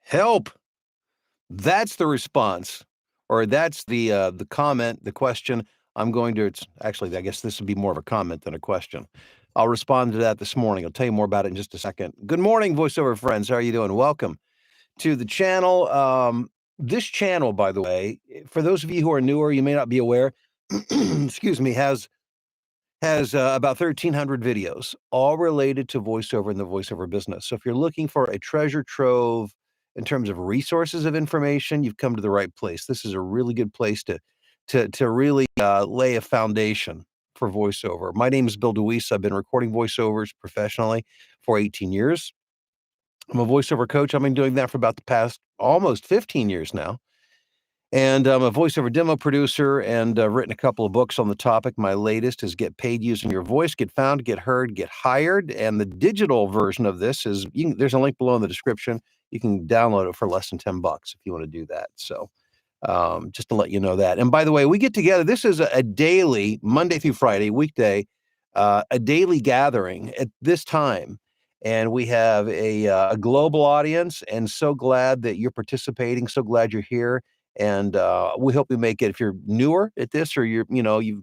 Help. That's the response, or that's the comment, the question. I'm going to. It's actually, I guess this would be more of a comment than a question. I'll respond to that this morning. I'll tell you more about it in just a second. Good morning, voiceover friends. How are you doing? Welcome to the channel. This channel, by the way, for those of you who are newer, you may not be aware. Excuse me, has about 1,300 videos, all related to voiceover and the voiceover business. So if you're looking for a treasure trove in terms of resources of information, you've come to the right place. This is a really good place to really lay a foundation for voiceover. My name is Bill DeWeese. I've been recording voiceovers professionally for 18 years. I'm a voiceover coach. I've been doing that for about the past almost 15 years now. And I'm a voiceover demo producer and written a couple of books on the topic. My latest is Get Paid Using Your Voice, Get Found, Get Heard, Get Hired. And the digital version of this is, there's a link below in the description. You can download it for less than $10 if you want to do that. So just to let you know that. And by the way, we get together. This is a daily, Monday through Friday, weekday, a daily gathering at this time. And we have a global audience, and so glad that you're participating. So glad you're here. And we hope you make it. If you're newer at this, or you've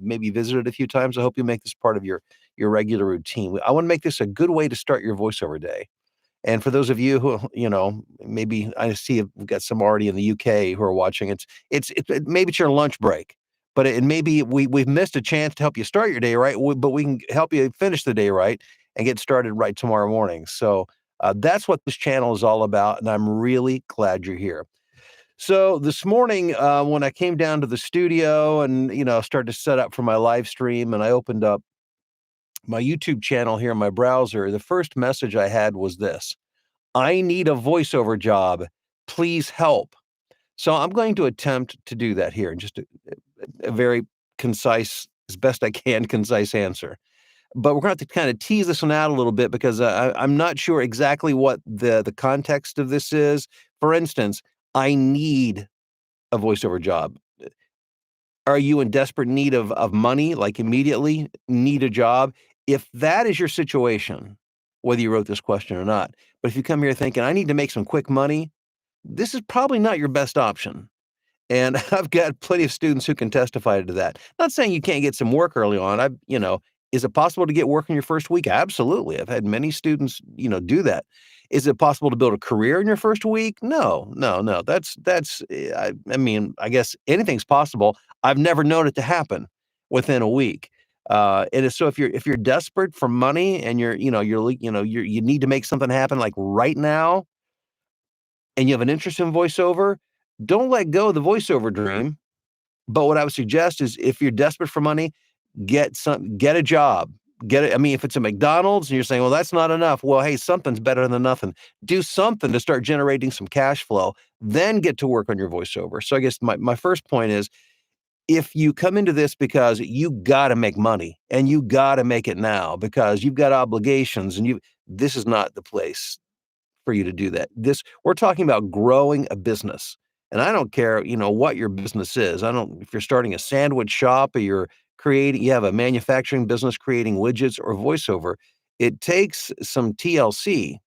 maybe visited a few times, I hope you make this part of your regular routine. I want to make this a good way to start your voiceover day. And for those of you who, maybe I see we've got some already in the UK who are watching. Maybe it's your lunch break, but it maybe we've missed a chance to help you start your day right. But we can help you finish the day right and get started right tomorrow morning. So that's what this channel is all about, and I'm really glad you're here. So this morning, when I came down to the studio and, started to set up for my live stream, and I opened up my YouTube channel here in my browser, the first message I had was this: I need a voiceover job. Please help. So I'm going to attempt to do that here in just a very concise, as best I can, concise answer. But we're going to have to kind of tease this one out a little bit because I'm not sure exactly what the context of this is. For instance, I need a voiceover job. Are you in desperate need of money, like immediately need a job? If that is your situation, whether you wrote this question or not, but if you come here thinking, I need to make some quick money, this is probably not your best option. And I've got plenty of students who can testify to that. Not saying you can't get some work early on. Is it possible to get work in your first week? Absolutely. I've had many students, do that. Is it possible to build a career in your first week? No. I guess anything's possible. I've never known it to happen within a week. So if you're desperate for money and you need to make something happen like right now, and you have an interest in voiceover, don't let go of the voiceover dream. But what I would suggest is, if you're desperate for money, get a job. If it's a McDonald's and you're saying, well, that's not enough. Well, hey, something's better than nothing. Do something to start generating some cash flow, then get to work on your voiceover. So I guess my first point is, if you come into this because you got to make money and you got to make it now because you've got obligations and this is not the place for you to do that. We're talking about growing a business. And I don't care, what your business is. If you're starting a sandwich shop, or you have a manufacturing business creating widgets or voiceover, it takes some TLC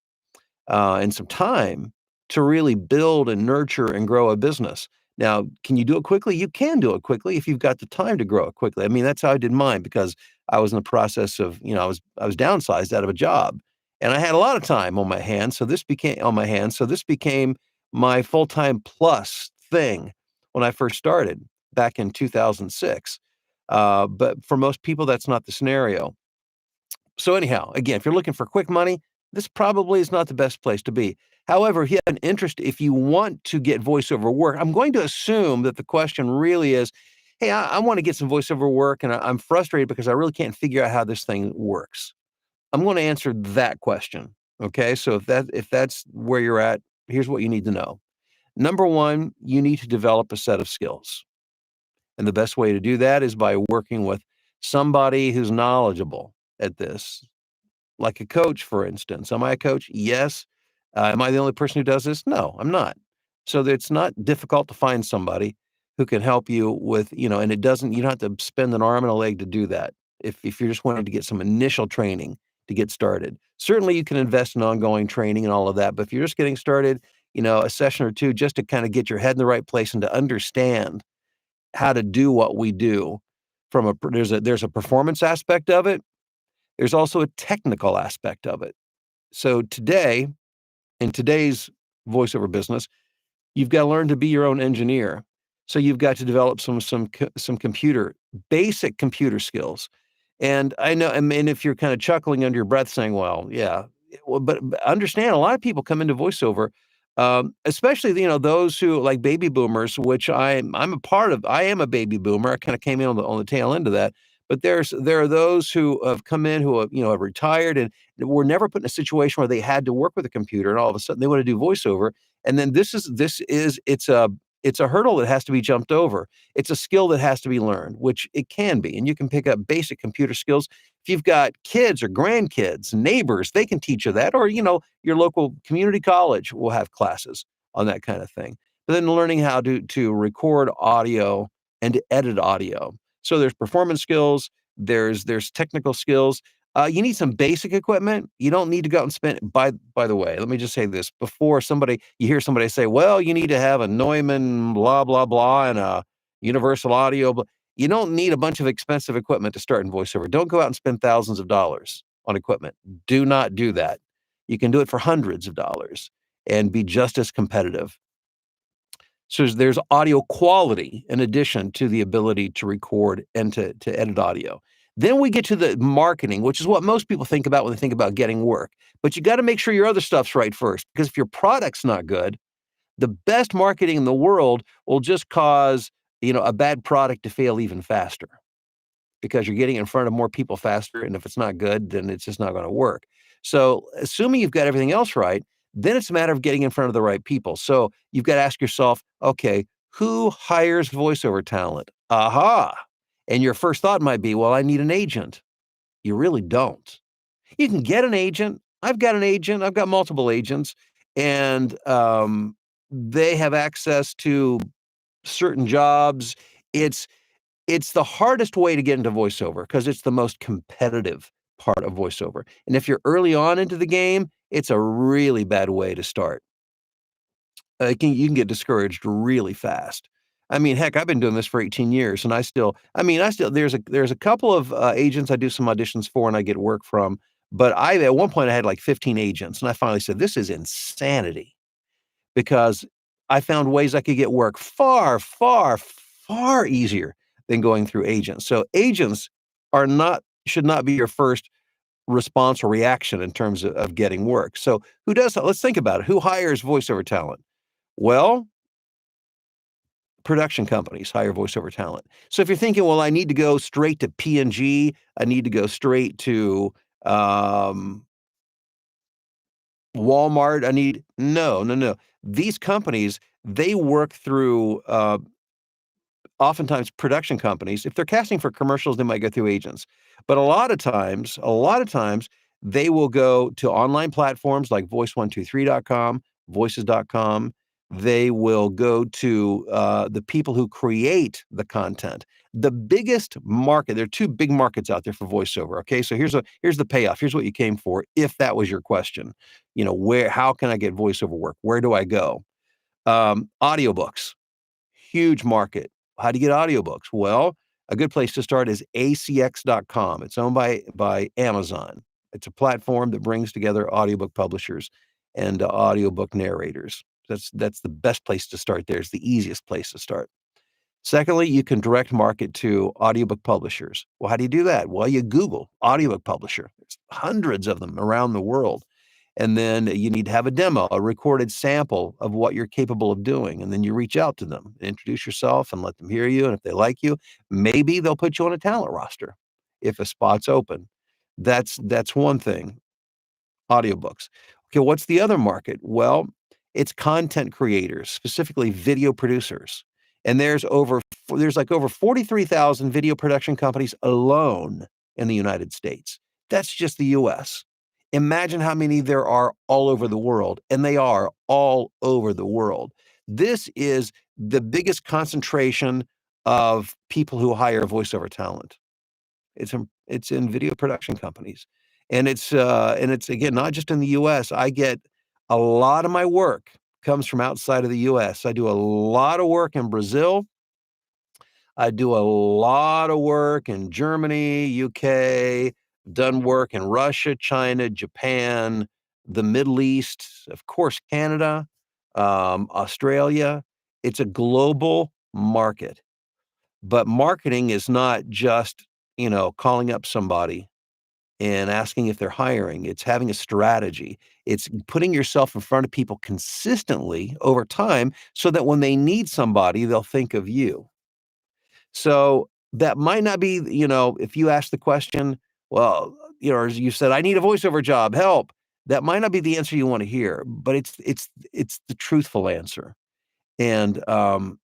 and some time to really build and nurture and grow a business. Now, can you do it quickly? You can do it quickly if you've got the time to grow it quickly. That's how I did mine, because I was in the process of, I was downsized out of a job, and I had a lot of time on my hands. So this became my full-time plus thing when I first started back in 2006. But for most people, that's not the scenario. So anyhow, again, if you're looking for quick money, this probably is not the best place to be. However, if you have an interest, if you want to get voiceover work, I'm going to assume that the question really is, hey, I want to get some voiceover work, and I'm frustrated because I really can't figure out how this thing works. I'm going to answer that question. Okay, so if that's where you're at, here's what you need to know. Number one, you need to develop a set of skills. And the best way to do that is by working with somebody who's knowledgeable at this, like a coach, for instance. Am I a coach? Yes. Am I the only person who does this? No, I'm not. So it's not difficult to find somebody who can help you with, and you don't have to spend an arm and a leg to do that. If you're just wanting to get some initial training to get started, certainly you can invest in ongoing training and all of that. But if you're just getting started, a session or two just to kind of get your head in the right place and to understand how to do what we do. There's a performance aspect of it. There's also a technical aspect of it. So today, in today's voiceover business, you've got to learn to be your own engineer. So you've got to develop some basic computer skills. And I know, I mean, if you're kind of chuckling under your breath saying, well, yeah, well, but understand a lot of people come into voiceover, especially, those who like baby boomers, which I'm a part of. I am a baby boomer. I kind of came in on the tail end of that. But there are those who have come in who have retired and were never put in a situation where they had to work with a computer, and all of a sudden they want to do voiceover. And then it's a hurdle that has to be jumped over. It's a skill that has to be learned, which it can be. And you can pick up basic computer skills. If you've got kids or grandkids, neighbors, they can teach you that. Or, your local community college will have classes on that kind of thing. But then learning how to record audio and to edit audio. So there's performance skills, there's technical skills. You need some basic equipment. You don't need to go out and spend. By the way, let me just say this before you hear somebody say, "Well, you need to have a Neumann blah blah blah and a Universal Audio." But you don't need a bunch of expensive equipment to start in voiceover. Don't go out and spend thousands of dollars on equipment. Do not do that. You can do it for hundreds of dollars and be just as competitive. So there's audio quality in addition to the ability to record and to edit audio. Then we get to the marketing, which is what most people think about when they think about getting work. But you got to make sure your other stuff's right first, because if your product's not good, the best marketing in the world will just cause, a bad product to fail even faster, because you're getting in front of more people faster. And if it's not good, then it's just not going to work. So assuming you've got everything else right, then it's a matter of getting in front of the right people. So you've got to ask yourself, okay, who hires voiceover talent? Aha. And your first thought might be, well, I need an agent. You really don't. You can get an agent. I've got an agent. I've got multiple agents, and they have access to certain jobs. It's it's the hardest way to get into voiceover because it's the most competitive part of voiceover. And if you're early on into the game, it's a really bad way to start. You can get discouraged really fast. I mean, heck, I've been doing this for 18 years, and there's a couple of agents I do some auditions for and I get work from. But at one point I had like 15 agents, and I finally said, this is insanity, because I found ways I could get work far, far, far easier than going through agents. So agents should not be your first response or reaction in terms of getting work. So who does that? Let's think about it. Who hires voiceover talent? Well, production companies hire voiceover talent. So if you're thinking, well, I need to go straight to P&G, I need to go straight to Walmart, no, no, no. These companies, they work through oftentimes production companies. If they're casting for commercials, they might go through agents. But a lot of times, they will go to online platforms like voice123.com, voices.com. They will go to the people who create the content. The biggest market, there are two big markets out there for voiceover. Okay, so here's the payoff. Here's what you came for. If that was your question, how can I get voiceover work? Where do I go? Audiobooks, huge market. How do you get audiobooks? Well, a good place to start is acx.com. It's owned by Amazon. It's a platform that brings together audiobook publishers and audiobook narrators. That's the best place to start there. It's the easiest place to start. Secondly, you can direct market to audiobook publishers. Well, how do you do that? Well, you Google audiobook publisher. There's hundreds of them around the world. And then you need to have a demo, a recorded sample of what you're capable of doing. And then you reach out to them, introduce yourself, and let them hear you. And if they like you, maybe they'll put you on a talent roster if a spot's open. That's one thing. Audiobooks. Okay, what's the other market? Well, it's content creators, specifically video producers. And there's like over 43,000 video production companies alone in the United States. That's just the US. Imagine how many there are all over the world, and they are all over the world. This is the biggest concentration of people who hire voiceover talent. It's in video production companies, and it's again not just in the U.S. I get a lot of my work comes from outside of the US. I do a lot of work in Brazil. I do a lot of work in Germany, UK, done work in Russia, China, Japan, the Middle East, of course, Canada, Australia. It's a global market. But marketing is not just, calling up somebody and asking if they're hiring. It's having a strategy. It's putting yourself in front of people consistently over time so that when they need somebody, they'll think of you. So that might not be, if you ask the question, well, or as you said, I need a voiceover job, help. That might not be the answer you want to hear, but it's the truthful answer. And don't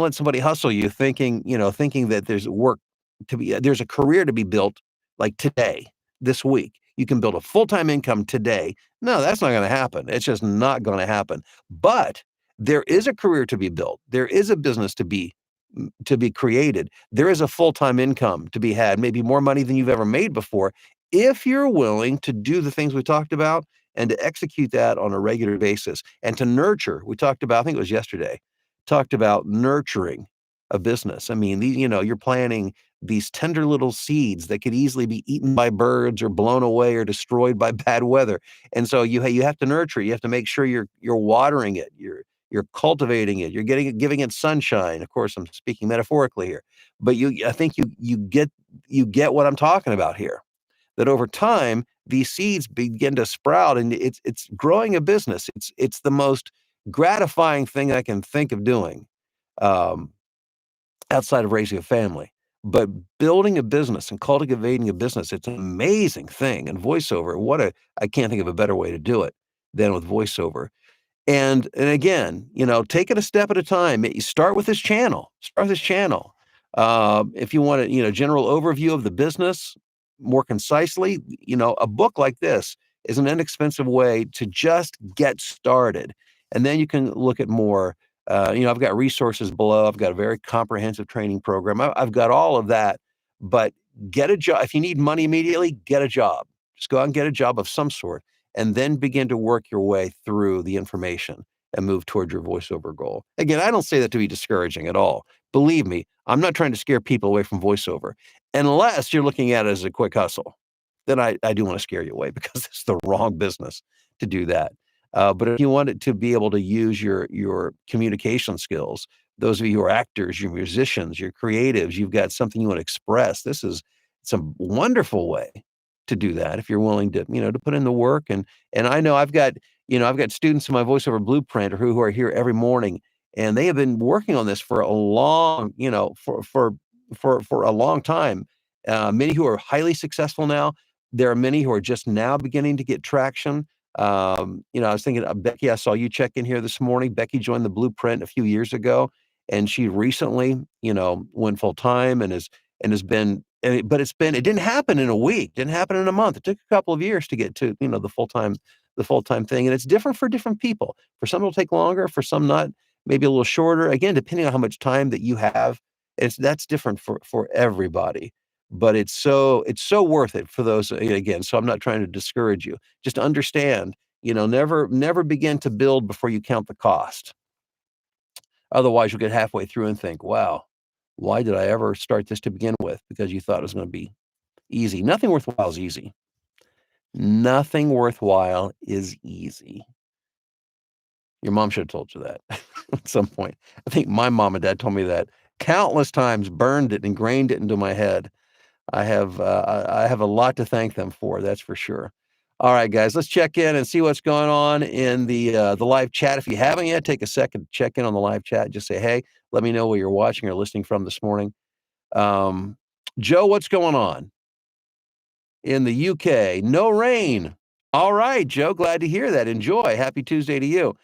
let somebody hustle you thinking that there's a career to be built like today, this week. You can build a full-time income today. No, that's not going to happen. It's just not going to happen. But there is a career to be built. There is a business to be created. There is a full-time income to be had, maybe more money than you've ever made before, if you're willing to do the things we talked about and to execute that on a regular basis and to nurture. We talked about, I think it was yesterday, talked about nurturing a business. I mean, you're planting these tender little seeds that could easily be eaten by birds or blown away or destroyed by bad weather. And so you have to nurture. You have to make sure you're watering it. You're cultivating it. You're giving it sunshine. Of course, I'm speaking metaphorically here, but I think you get what I'm talking about here. That over time, these seeds begin to sprout, and it's growing a business. It's the most gratifying thing I can think of doing, um, outside of raising a family. But building a business and cultivating a business, it's an amazing thing. And voiceover, I can't think of a better way to do it than with voiceover. And again, take it a step at a time. You start with this channel. Start with this channel. If you want general overview of the business more concisely, a book like this is an inexpensive way to just get started. And then you can look at more. I've got resources below. I've got a very comprehensive training program. I've got all of that. But get a job. If you need money immediately, get a job. Just go out and get a job of some sort and then begin to work your way through the information and move toward your voiceover goal. Again, I don't say that to be discouraging at all. Believe me, I'm not trying to scare people away from voiceover, unless you're looking at it as a quick hustle. Then I do want to scare you away because it's the wrong business to do that. But if you want it to be able to use your communication skills, those of you who are actors, you're musicians, you're creatives, you've got something you want to express. It's a wonderful way to do that if you're willing to put in the work. And I know I've got students in my voiceover blueprint who are here every morning, and they have been working on this for a long, for a long time. Many who are highly successful now. There are many who are just now beginning to get traction. I was thinking, Becky, I saw you check in here this morning. Becky joined the blueprint a few years ago, and she recently, went full time and has been. But it didn't happen in a week, didn't happen in a month. It took a couple of years to get to the full time thing, and it's different for different people. For some, it'll take longer. For some, not. Maybe a little shorter. Again, depending on how much time that you have, that's different for everybody. But it's so worth it for those, again. So I'm not trying to discourage you. Just understand, never begin to build before you count the cost. Otherwise, you'll get halfway through and think, wow, why did I ever start this to begin with? Because you thought it was going to be easy. Nothing worthwhile is easy. Nothing worthwhile is easy. Your mom should have told you that at some point. I think my mom and dad told me that countless times, burned it, ingrained it into my head. I have a lot to thank them for, that's for sure. All right, guys, let's check in and see what's going on in the live chat. If you haven't yet, take a second to check in on the live chat. Just say, hey, let me know where you're watching or listening from this morning. Joe, what's going on in the UK? No rain. All right, Joe, glad to hear that. Enjoy. Happy Tuesday to you.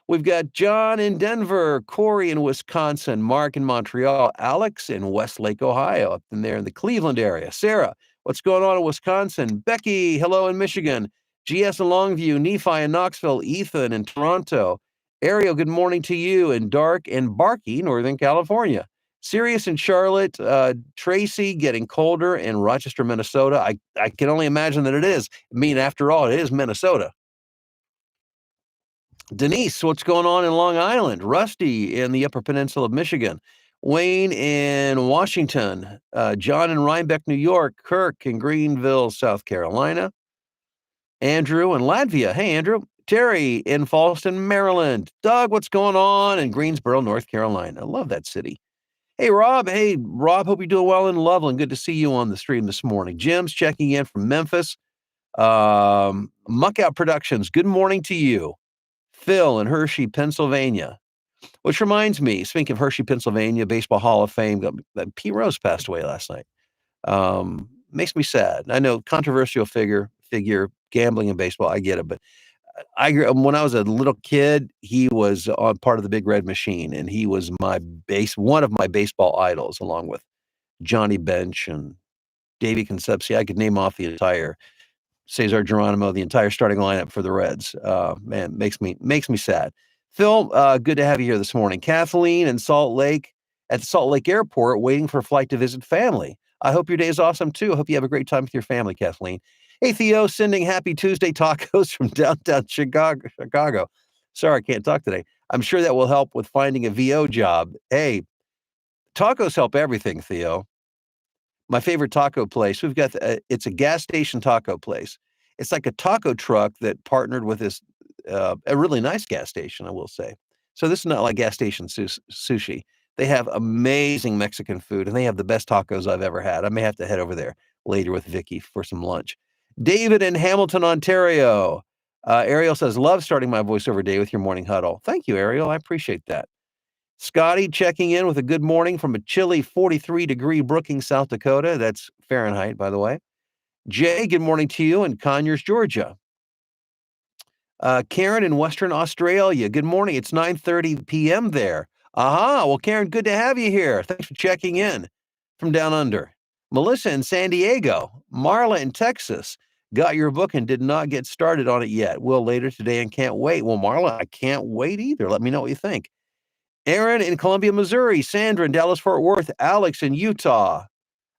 We've got John in Denver, Corey in Wisconsin, Mark in Montreal, Alex in Westlake, Ohio, up in there in the Cleveland area. Sarah, what's going on in Wisconsin? Becky, hello in Michigan. GS in Longview, Nephi in Knoxville, Ethan in Toronto. Ariel, good morning to you in Dark and Barkey, Northern California. Sirius in Charlotte, Tracy getting colder in Rochester, Minnesota. I can only imagine that it is. I mean, after all, it is Minnesota. Denise, what's going on in Long Island? Rusty in the Upper Peninsula of Michigan. Wayne in Washington. John in Rhinebeck, New York. Kirk in Greenville, South Carolina. Andrew in Latvia. Hey, Andrew. Terry in Fallston, Maryland. Doug, what's going on in Greensboro, North Carolina? I love that city. Hey, Rob. Hey, Rob. Hope you're doing well in Loveland. Good to see you on the stream this morning. Jim's checking in from Memphis. Muckout Productions. Good morning to you. Phil in Hershey, Pennsylvania. Which reminds me, speaking of Hershey, Pennsylvania, Baseball Hall of Fame, Pete Rose passed away last night. Makes me sad. I know, controversial figure, gambling in baseball. I get it, but when I was a little kid, he was on part of the Big Red Machine, and he was one of my baseball idols, along with Johnny Bench and Davey Concepcion. I could name off the entire Cesar Geronimo, the entire starting lineup for the Reds. Man, makes me sad. Phil, good to have you here this morning. Kathleen in at the Salt Lake Airport, waiting for a flight to visit family. I hope your day is awesome too. I hope you have a great time with your family, Kathleen. Hey, Theo, sending happy Tuesday tacos from downtown Chicago. Sorry, I can't talk today. I'm sure that will help with finding a VO job. Hey, tacos help everything, Theo. My favorite taco place, it's a gas station taco place. It's like a taco truck that partnered with a really nice gas station, I will say. So this is not like gas station sushi. They have amazing Mexican food, and they have the best tacos I've ever had. I may have to head over there later with Vicky for some lunch. David in Hamilton, Ontario. Ariel says, love starting my voiceover day with your morning huddle. Thank you, Ariel. I appreciate that. Scotty checking in with a good morning from a chilly 43-degree Brookings, South Dakota. That's Fahrenheit, by the way. Jay, good morning to you in Conyers, Georgia. Karen in Western Australia. Good morning. It's 9:30 p.m. there. Well, Karen, good to have you here. Thanks for checking in from down under. Melissa in San Diego. Marla in Texas. Got your book and did not get started on it yet. Will later today and can't wait. Well, Marla, I can't wait either. Let me know what you think. Aaron in Columbia, Missouri. Sandra in Dallas-Fort Worth. Alex in Utah.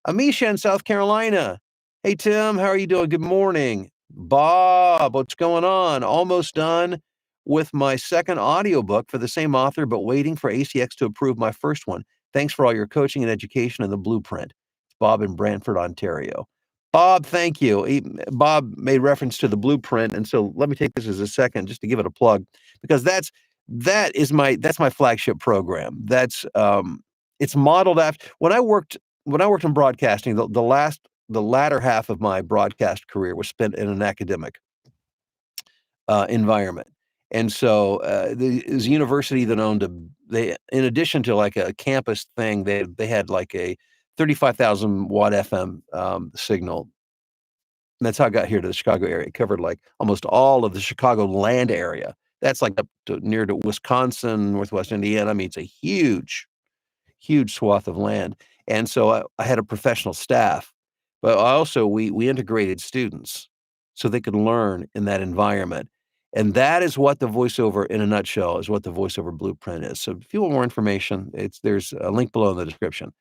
Amisha in South Carolina. Hey, Tim, how are you doing? Good morning. Bob, what's going on? Almost done with my second audiobook for the same author, but waiting for ACX to approve my first one. Thanks for all your coaching and education and the blueprint. It's Bob in Brantford, Ontario. Bob, thank you. Bob made reference to the blueprint, and so let me take this as a second just to give it a plug, because that's my flagship program. It's modeled after when I worked in broadcasting. The latter half of my broadcast career was spent in an academic environment, and so it was a university that owned in addition to like a campus thing, they had like a 35,000 watt FM signal. And that's how I got here to the Chicago area. It covered like almost all of the Chicago land area. That's like up to near to Wisconsin, Northwest Indiana. I mean, it's a huge swath of land. And so I had a professional staff, but we integrated students so they could learn in that environment. And that is what the voiceover, in a nutshell, is what the voiceover blueprint is. So if you want more information, there's a link below in the description.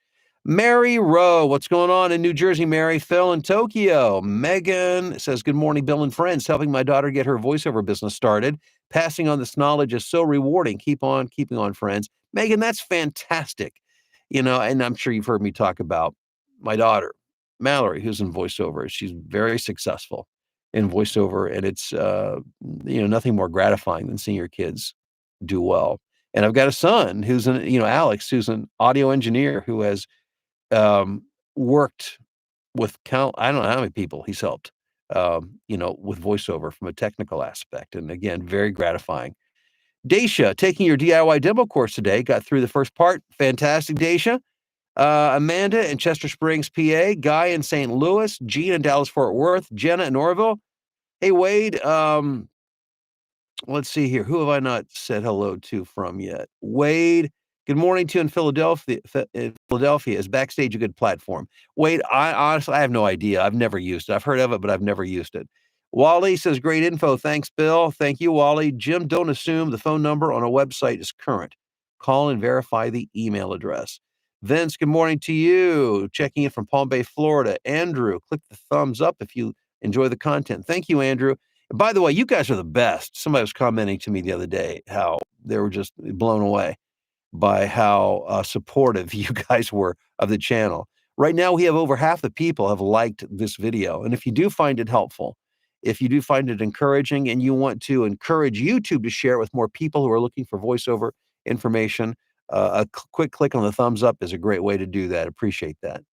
Mary Rowe, what's going on in New Jersey, Mary? Phil in Tokyo. Megan says, good morning, Bill and friends. Helping my daughter get her voiceover business started. Passing on this knowledge is so rewarding. Keep on keeping on, friends. Megan, that's fantastic. And I'm sure you've heard me talk about my daughter, Mallory, who's in voiceover. She's very successful in voiceover, and it's nothing more gratifying than seeing your kids do well. And I've got a son who's Alex, who's an audio engineer who has worked with I don't know how many people he's helped, with voiceover from a technical aspect. And again, very gratifying. Daisha, taking your DIY demo course today, got through the first part. Fantastic, Daisha. Amanda in Chester Springs, PA. Guy in St. Louis. Gene in Dallas-Fort Worth. Jenna in Orville. Hey, Wade. Let's see here. Who have I not said hello to from yet? Wade, good morning to you in Philadelphia. Is Backstage a good platform? Wade, I honestly have no idea. I've never used it. I've heard of it, but I've never used it. Wally says, great info. Thanks, Bill. Thank you, Wally. Jim, don't assume the phone number on a website is current. Call and verify the email address. Vince, good morning to you. Checking in from Palm Bay, Florida. Andrew, click the thumbs up if you enjoy the content. Thank you, Andrew. By the way, you guys are the best. Somebody was commenting to me the other day how they were just blown away by how supportive you guys were of the channel. Right now, we have over half the people have liked this video. And if you do find it helpful, if you do find it encouraging and you want to encourage YouTube to share it with more people who are looking for voiceover information, quick click on the thumbs up is a great way to do that. Appreciate that.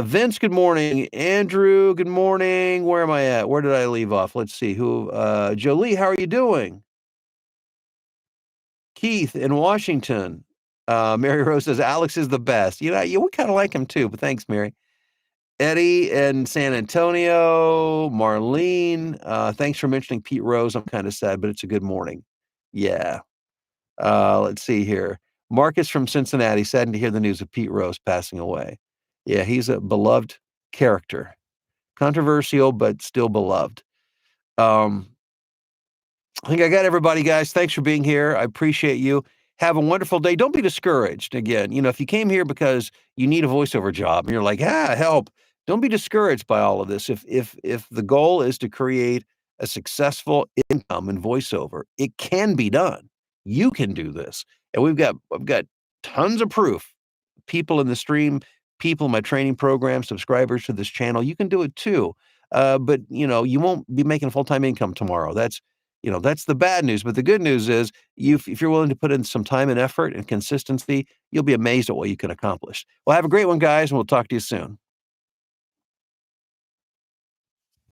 Vince, good morning. Andrew, good morning. Where am I at? Where did I leave off? Let's see who, Jolie, how are you doing? Keith in Washington. Mary Rose says, Alex is the best. You know, we kind of like him too, but thanks, Mary. Eddie in San Antonio. Marlene, thanks for mentioning Pete Rose. I'm kind of sad, but it's a good morning. Yeah. Let's see here. Marcus from Cincinnati, saddened to hear the news of Pete Rose passing away. Yeah, he's a beloved character. Controversial, but still beloved. I think I got everybody, guys. Thanks for being here. I appreciate you. Have a wonderful day. Don't be discouraged. Again, if you came here because you need a voiceover job and you're like, help. Don't be discouraged by all of this. If the goal is to create a successful income in voiceover, it can be done. You can do this. And I've got tons of proof. People in the stream, people in my training program, subscribers to this channel, you can do it too. But you won't be making full-time income tomorrow. That's the bad news. But the good news is if you're willing to put in some time and effort and consistency, you'll be amazed at what you can accomplish. Well, have a great one, guys, and we'll talk to you soon.